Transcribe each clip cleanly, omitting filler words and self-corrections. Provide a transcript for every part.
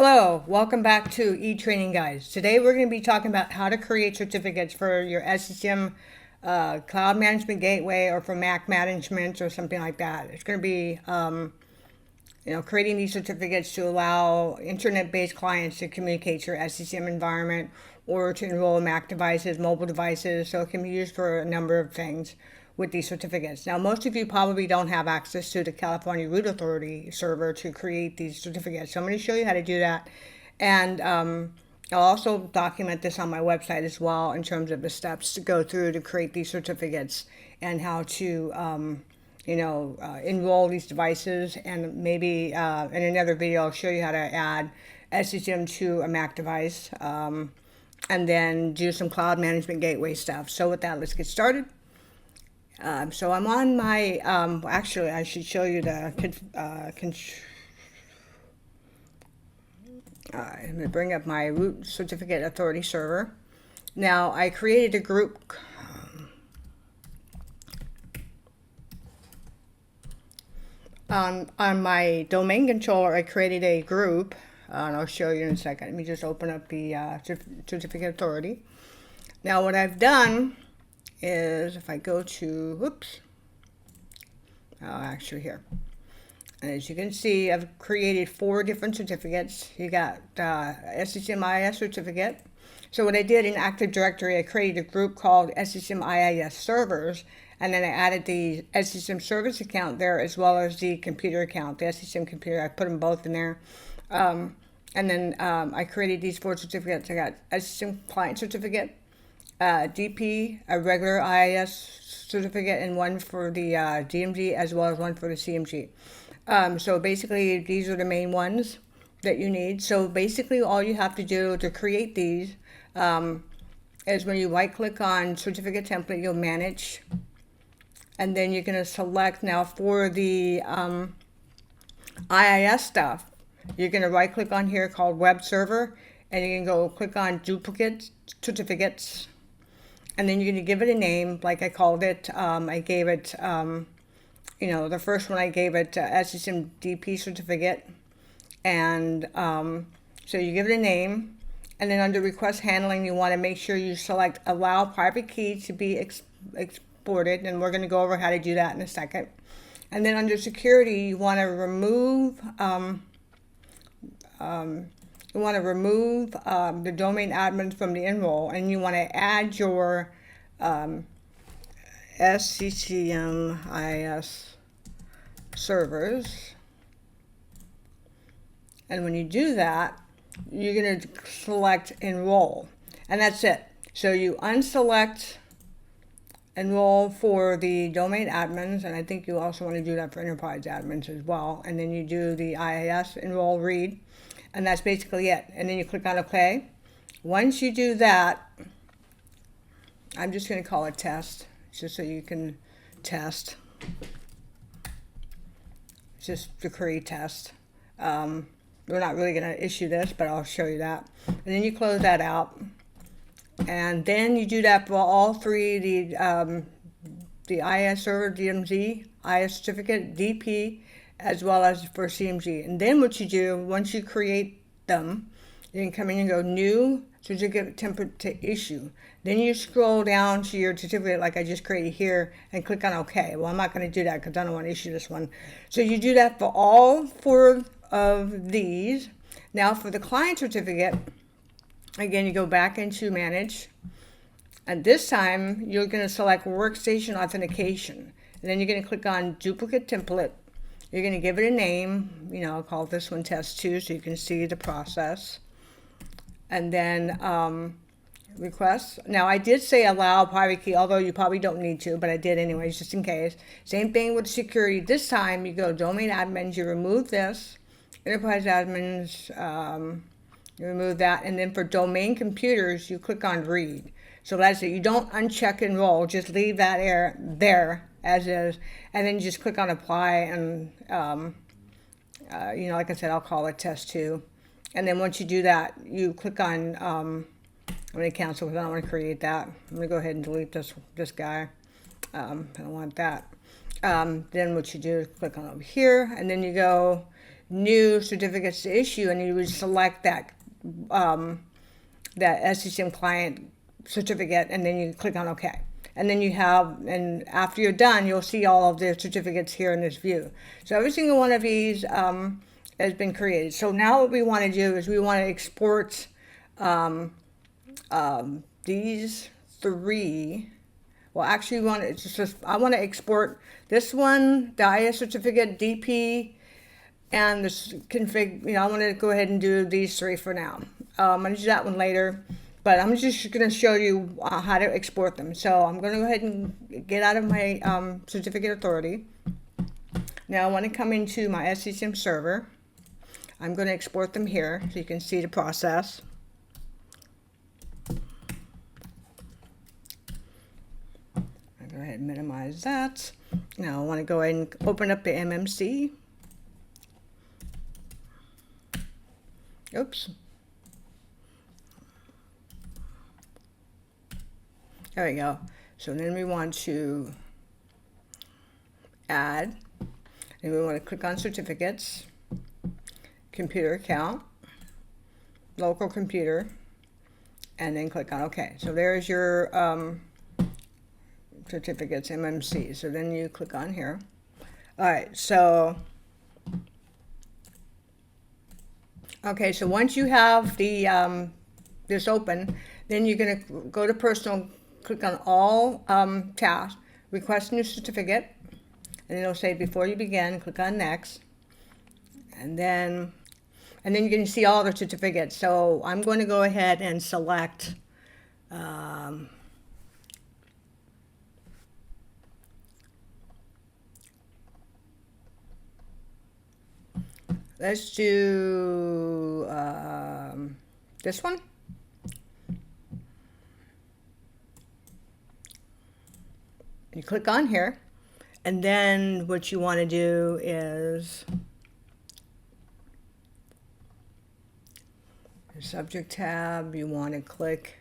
Hello, welcome back to eTraining Guys. Today we're going to be talking about how to create certificates for your SCCM Cloud Management Gateway or for Mac Management or something like that. It's going to be creating these certificates to allow internet-based clients to communicate your SCCM environment or to enroll Mac devices, mobile devices, so it can be used for a number of things with these certificates. Now, most of you probably don't have access to the California Root Authority server to create these certificates. So I'm going to show you how to do that. And I'll also document this on my website as well in terms of the steps to go through to create these certificates and how to enroll these devices. And maybe in another video, I'll show you how to add SCCM to a Mac device and then do some cloud management gateway stuff. So with that, let's get started. So I'm on my, actually I should show you the, I'm going to bring up my root certificate authority server. Now I created a group on my domain controller. I created a group and I'll show you in a second. Let me just open up the certificate authority. Now what I've done is if I go to, actually here. And as you can see, I've created 4 different certificates. You got SCCM IIS certificate. So what I did in Active Directory, I created a group called SCCM IIS servers, and then I added the SCCM service account there as well as the computer account, the SCCM computer. I put them both in there. And then I created these 4 certificates. I got SCCM client certificate, DP, a regular IIS certificate, and one for the DMG as well as one for the CMG. So basically these are the main ones that you need. So basically all you have to do to create these is when you right click on certificate template, you'll manage, and then you're going to select now for the IIS stuff. You're going to right click on here called web server, and you can go click on duplicate certificates. And then you're going to give it a name, like I called it. I gave it, the first one I gave it SCCM DP certificate. And so you give it a name. And then under request handling, you want to make sure you select allow private key to be exported. And we're going to go over how to do that in a second. And then under security, you want to remove the domain admins from the enroll, and you want to add your SCCM IIS servers. And when you do that, you're going to select enroll, and that's it. So you unselect enroll for the domain admins, and I think you also want to do that for enterprise admins as well. And then you do the IIS enroll read. And that's basically it. And then you click on OK. Once you do that, I'm just going to call it test, just so you can test. Just to create test. We're not really going to issue this, but I'll show you that. And then you close that out. And then you do that for all 3, the IIS server, DMZ, IIS certificate, DP, as well as for CMG. And then what you do, once you create them, you can come in and go new certificate template to issue. Then you scroll down to your certificate like I just created here and click on OK. Well, I'm not going to do that because I don't want to issue this one. So you do that for all 4 of these. Now for the client certificate, again, you go back into manage. And this time you're going to select workstation authentication. And then you're going to click on duplicate template. You're going to give it a name, I'll call this one test 2 so you can see the process. And then request. Now I did say allow private key, although you probably don't need to, but I did anyways, just in case. Same thing with security. This time you go domain admins, you remove this. Enterprise admins, you remove that. And then for domain computers, you click on read. So that's it. You don't uncheck enroll, just leave that there as is, and then you just click on apply, and like I said, I'll call it test 2. And then once you do that, you click on I'm going to cancel because I don't want to create that. I'm going to go ahead and delete this guy. I don't want that. Then what you do is click on over here, and then you go new certificates to issue, and you would select that that SCCM client certificate, and then you click on OK. And then you have, and after you're done, you'll see all of the certificates here in this view. So every single one of these has been created. So now what we want to do is we want to export these three. Well, actually, I want to export this one, the IS certificate, DP, and this config. I want to go ahead and do these three for now. I'm going to do that one later, but I'm just going to show you how to export them. So I'm going to go ahead and get out of my certificate authority. Now I want to come into my SCCM server. I'm going to export them here so you can see the process. Go ahead and minimize that. Now I want to go ahead and open up the MMC. Oops. There we go. So then we want to add, and we want to click on certificates, computer account, local computer, and then click on OK. So there's your certificates, MMC. So then you click on here. All right, so okay, so once you have the this open, then you're going to go to personal, click on all tasks, request new certificate, and it'll say before you begin, click on next, and then you're going to see all the certificates. So I'm going to go ahead and select let's do this one. You click on here, and then what you want to do is the subject tab, you want to click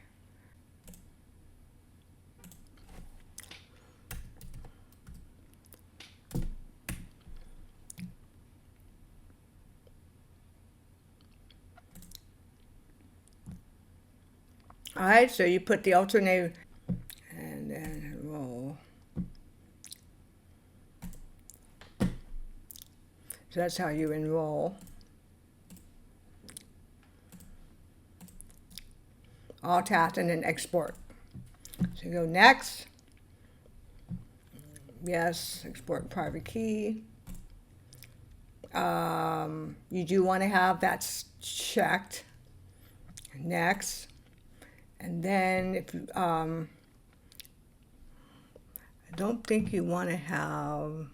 all right, so you put the alternate and then roll. So that's how you enroll. All tapped and then export. So you go next. Yes, export private key. You do want to have that checked. Next. And then if you, I don't think you want to have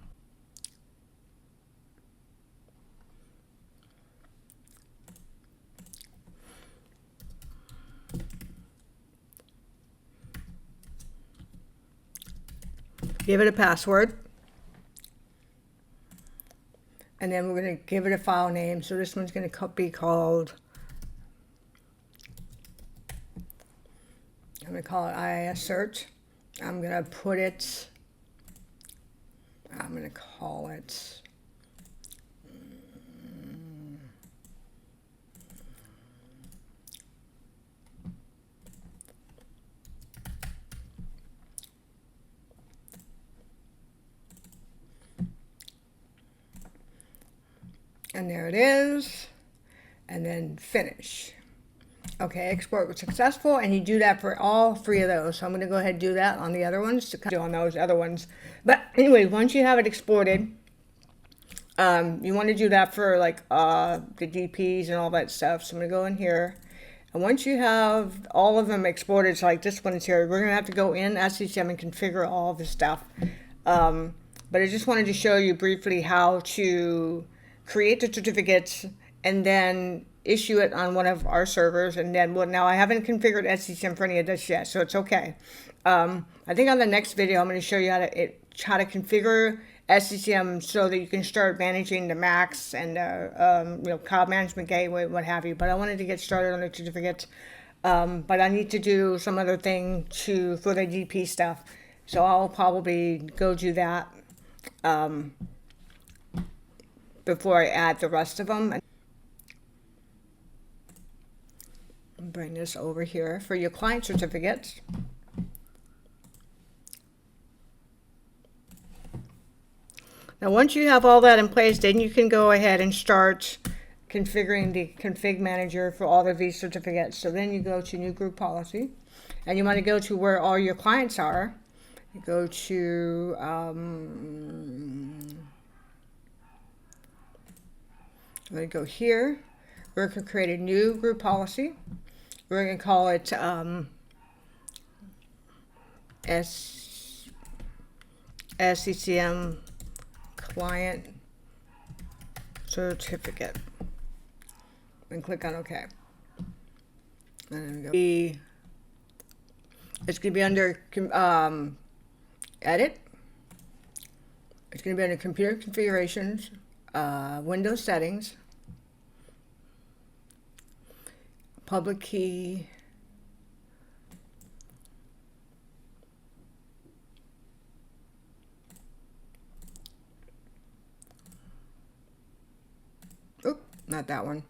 give it a password, and then we're going to give it a file name. So this one's going to be called, I'm going to call it IIS search. I'm going to put it, I'm going to call it and there it is, and then finish. Okay, export was successful, and you do that for all three of those. So I'm going to go ahead and do that on the other ones, to do on those other ones. But anyway, once you have it exported, you want to do that for like the DPs and all that stuff. So I'm going to go in here, and once you have all of them exported, so like this one is here, we're going to have to go in SCCM and configure all of this stuff. But I just wanted to show you briefly how to create the certificates and then issue it on one of our servers. And then, well, now I haven't configured SCCM for any of this yet, so it's okay. I think on the next video, I'm going to show you how to configure SCCM so that you can start managing the Macs and cloud management gateway, what have you. But I wanted to get started on the certificates. But I need to do some other thing for the DP stuff. So I'll probably go do that. before I add the rest of them. Bring this over here for your client certificates. Now once you have all that in place, then you can go ahead and start configuring the config manager for all of these certificates. So then you go to new group policy, and you want to go to where all your clients are. You go to I'm going to go here. We're going to create a new group policy. We're going to call it SCCM client certificate, and click on OK. And go. It's going to be under edit. It's going to be under computer configurations, Windows settings, public key, oh, not that one.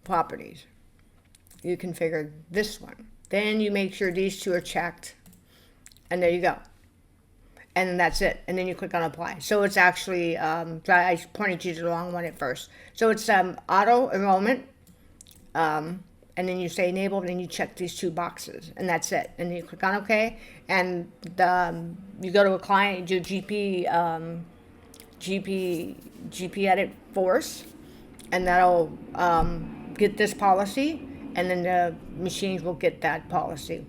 Properties. You configure this one. Then you make sure these two are checked, and there you go. And then that's it. And then you click on apply. So it's actually, I pointed you to the wrong one at first. So it's auto enrollment, and then you say enable, and then you check these two boxes, and that's it. And then you click on OK, and you go to a client, you do GP edit force, and that'll get this policy, and then the machines will get that policy.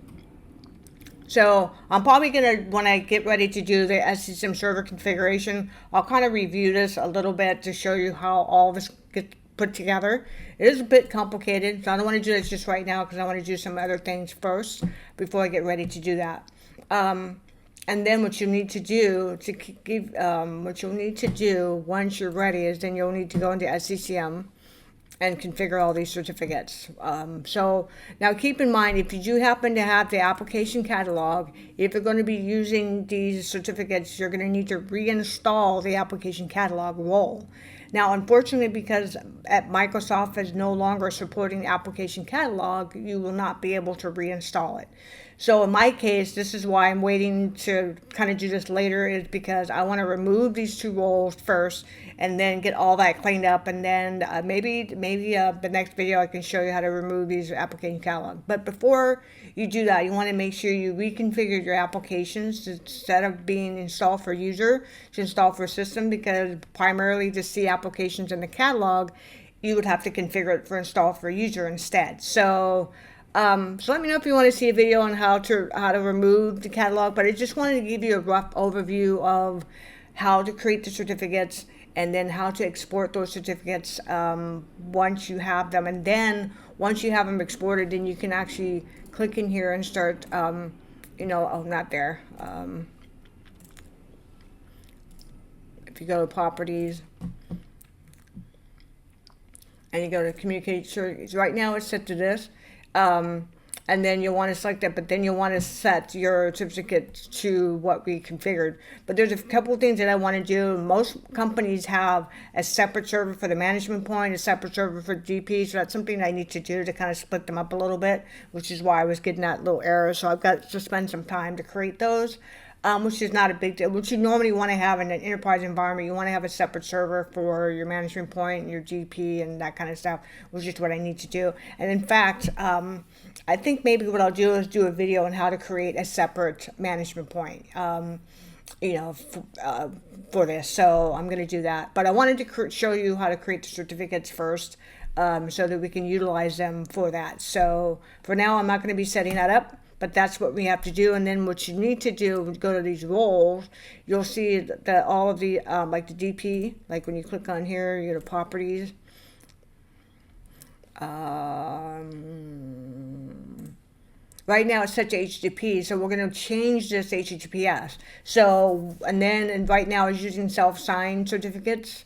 So I'm probably going to, when I get ready to do the SCCM server configuration, I'll kind of review this a little bit to show you how all this gets put together. It is a bit complicated, so I don't want to do this just right now because I want to do some other things first before I get ready to do that. And then what you need to do once you're ready is then you'll need to go into SCCM and configure all these certificates. So now keep in mind, if you do happen to have the application catalog, if you're going to be using these certificates, you're going to need to reinstall the application catalog role. Now, unfortunately, because Microsoft is no longer supporting the application catalog, you will not be able to reinstall it. So in my case, this is why I'm waiting to kind of do this later, is because I want to remove these two roles first and then get all that cleaned up, and then maybe the next video I can show you how to remove these application catalog. But before you do that, you want to make sure you reconfigure your applications instead of being installed for user to install for system, because primarily to see applications in the catalog, you would have to configure it for install for user instead. So let me know if you want to see a video on how to remove the catalog, but I just wanted to give you a rough overview of how to create the certificates and then how to export those certificates once you have them. And then once you have them exported, then you can actually click in here and start, oh, not there. If you go to properties and you go to communicate, right now it's set to this. And then you'll want to select that, but then you'll want to set your certificate to what we configured. But there's a couple of things that I want to do. Most companies have a separate server for the management point, a separate server for GP, so that's something I need to do to kind of split them up a little bit, which is why I was getting that little error. So I've got to spend some time to create those. Which is not a big deal, which you normally want to have in an enterprise environment. You want to have a separate server for your management point and your GP and that kind of stuff, which is what I need to do. And in fact, I think maybe what I'll do is do a video on how to create a separate management point, for this. So I'm going to do that. But I wanted to show you how to create the certificates first, so that we can utilize them for that. So for now, I'm not going to be setting that up. But that's what we have to do. And then what you need to do, go to these roles, you'll see that all of the, like the DP, like when you click on here, you go to properties. Right now it's set to HTTP, so we're going to change this to HTTPS. So, and right now it's using self-signed certificates.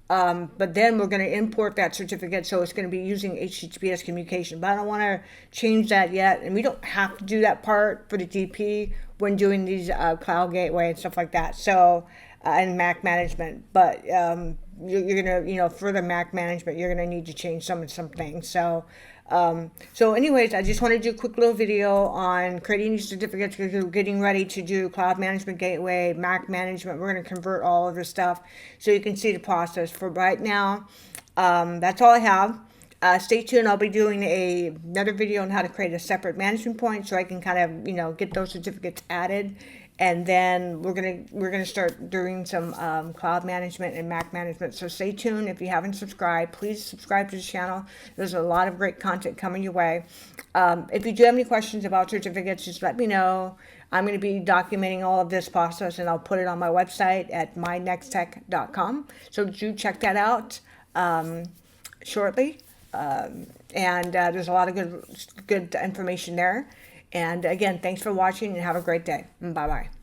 But then we're going to import that certificate, so it's going to be using HTTPS communication. But I don't want to change that yet, and we don't have to do that part for the DP when doing these cloud gateway and stuff like that. So and Mac management, but you're gonna, for the Mac management, you're gonna need to change some things. So anyways, I just want to do a quick little video on creating these certificates because we're getting ready to do cloud management gateway, Mac management. We're going to convert all of this stuff so you can see the process. For right now, that's all I have. Stay tuned. I'll be doing another video on how to create a separate management point so I can kind of, get those certificates added. And then we're gonna start doing some cloud management and Mac management. So stay tuned. If you haven't subscribed, please subscribe to the channel. There's a lot of great content coming your way. If you do have any questions about certificates, just let me know. I'm going to be documenting all of this process, and I'll put it on my website at mynexttech.com. So do check that out shortly. And there's a lot of good information there. And again, thanks for watching and have a great day. Bye-bye.